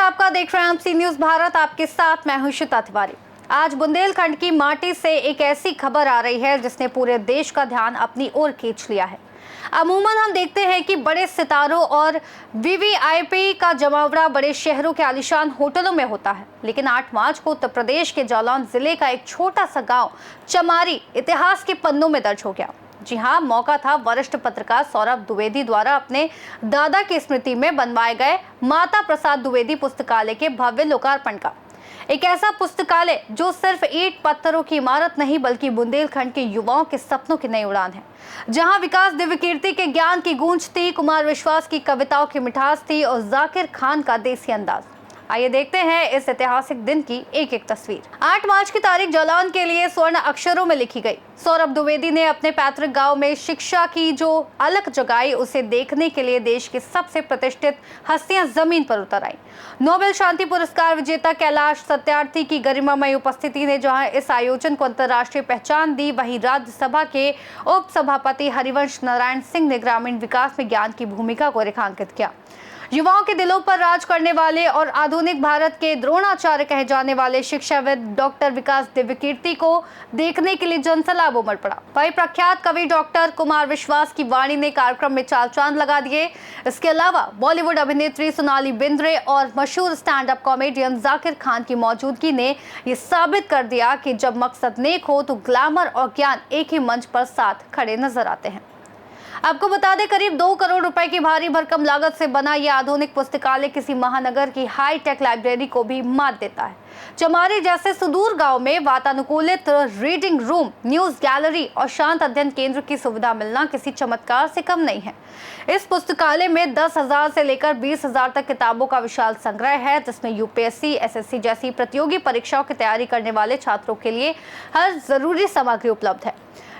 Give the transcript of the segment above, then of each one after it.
आपका देख रहे हैं आप सी न्यूज भारत। आपके साथ मैं हूं श्वेता तिवारी। आज बुंदेलखंड की माटी से एक ऐसी खबर आ रही है जिसने पूरे देश का ध्यान अपनी ओर खींच लिया है। अमूमन हम देखते हैं कि बड़े सितारों और वीवीआईपी का जमावड़ा बड़े शहरों के आलीशान होटलों में होता है, लेकिन 8 मार्च को उत्तर प्रदेश के जालौन जिले का एक छोटा सा गांव चमारी इतिहास के पन्नों में दर्ज हो गया। जी हाँ, मौका था वरिष्ठ पत्रकार सौरभ द्विवेदी द्वारा अपने दादा की स्मृति में बनवाए गए माता प्रसाद द्विवेदी पुस्तकालय के भव्य लोकार्पण का। एक ऐसा पुस्तकालय जो सिर्फ ईंट पत्थरों की इमारत नहीं बल्कि बुंदेलखंड के युवाओं के सपनों की नई उड़ान है, जहां विकास दिव्यकीर्ति के ज्ञान की गूंज थी, कुमार विश्वास की कविताओं की मिठास थी और जाकिर खान का देसी अंदाज। आइए देखते हैं इस ऐतिहासिक दिन की एक एक तस्वीर। 8 मार्च की तारीख जालौन के लिए स्वर्ण अक्षरों में लिखी गई। सौरभ द्विवेदी ने अपने पैतृक गांव में शिक्षा की जो अलख जगाई, उसे देखने के लिए देश की सबसे प्रतिष्ठित हस्तियां जमीन पर उतर आई। नोबेल शांति पुरस्कार विजेता कैलाश सत्यार्थी की गरिमामय उपस्थिति ने जहां इस आयोजन को अंतर्राष्ट्रीय पहचान दी, वहीं राज्यसभा के उप सभापति हरिवंश नारायण सिंह ने ग्रामीण विकास में ज्ञान की भूमिका को रेखांकित किया। युवाओं के दिलों पर राज करने वाले और आधुनिक भारत के द्रोणाचार्य कहे जाने वाले शिक्षाविद डॉक्टर विकास दिव्यकीर्ति को देखने के लिए जनसैलाब उमड़ पड़ा। वही प्रख्यात कवि डॉक्टर कुमार विश्वास की वाणी ने कार्यक्रम में चार चांद लगा दिए। इसके अलावा बॉलीवुड अभिनेत्री सोनाली बिंद्रे और मशहूर stand up comedian Zakir Khan की मौजूदगी ने ये साबित कर दिया कि जब मकसद नेक हो तो ग्लैमर और ज्ञान एक ही मंच पर साथ खड़े नजर आते हैं। आपको बता दें, करीब 2 करोड़ रुपए की भारी भरकम लागत से बना यह आधुनिक पुस्तकालय किसी महानगर की हाईटेक लाइब्रेरी को भी मात देता है। चमारी जैसे सुदूर गांव में वातानुकूलित रीडिंग रूम, न्यूज गैलरी और शांत अध्ययन केंद्र की सुविधा मिलना किसी चमत्कार से कम नहीं है। इस पुस्तकालय में 10,000 से लेकर 20,000 तक किताबों का विशाल संग्रह है, जिसमें यूपीएससी, एसएससी जैसी प्रतियोगी परीक्षाओं की तैयारी करने वाले छात्रों के लिए हर जरूरी सामग्री उपलब्ध है।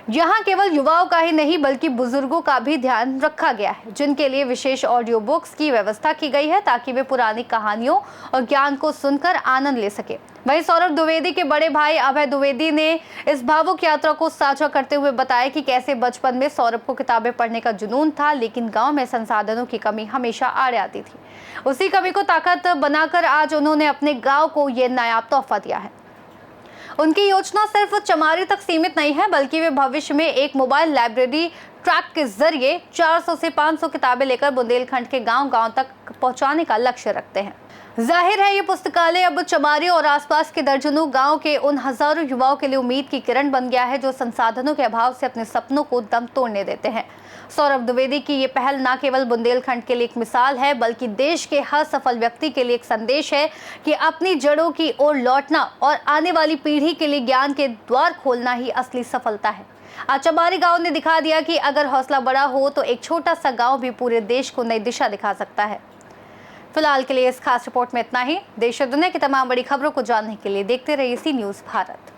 यहाँ केवल युवाओं का ही नहीं बल्कि बुजुर्गों का भी ध्यान रखा गया है, जिनके लिए विशेष ऑडियो बुक्स की व्यवस्था की गई है ताकि वे पुरानी कहानियों और ज्ञान को सुनकर आनंद ले सके। वहीं सौरभ द्विवेदी के बड़े भाई अभय द्विवेदी ने इस भावुक यात्रा को साझा करते हुए बताया कि कैसे बचपन में सौरभ को किताबें पढ़ने का जुनून था, लेकिन गांव में संसाधनों की कमी हमेशा आड़े आती थी। उसी कमी को ताकत बनाकर आज उन्होंने अपने गाँव को ये नायाब तोहफा दिया है। उनकी योजना सिर्फ चमारी तक सीमित नहीं है, बल्कि वे भविष्य में एक मोबाइल लाइब्रेरी ट्रैक के जरिए 400 से 500 किताबें लेकर बुंदेलखंड के गांव-गांव तक पहुंचाने का लक्ष्य रखते हैं। जाहिर है ये पुस्तकालय अब चमारी और आसपास के दर्जनों गांव के उन हजारों युवाओं के लिए उम्मीद की किरण बन गया है जो संसाधनों के अभाव से अपने सपनों को दम तोड़ने देते हैं। सौरभ द्विवेदी की ये पहल न केवल बुंदेलखंड के लिए एक मिसाल है, बल्कि देश के हर सफल व्यक्ति के लिए एक संदेश है कि अपनी जड़ों की ओर लौटना और आने वाली पीढ़ी के लिए ज्ञान के द्वार खोलना ही असली सफलता है। आज चमारी गांव ने दिखा दिया कि अगर हौसला बड़ा हो तो एक छोटा सा गांव भी पूरे देश को नई दिशा दिखा सकता है। फिलहाल के लिए इस खास रिपोर्ट में इतना ही। देश और दुनिया की तमाम बड़ी खबरों को जानने के लिए देखते रहिए सी न्यूज भारत।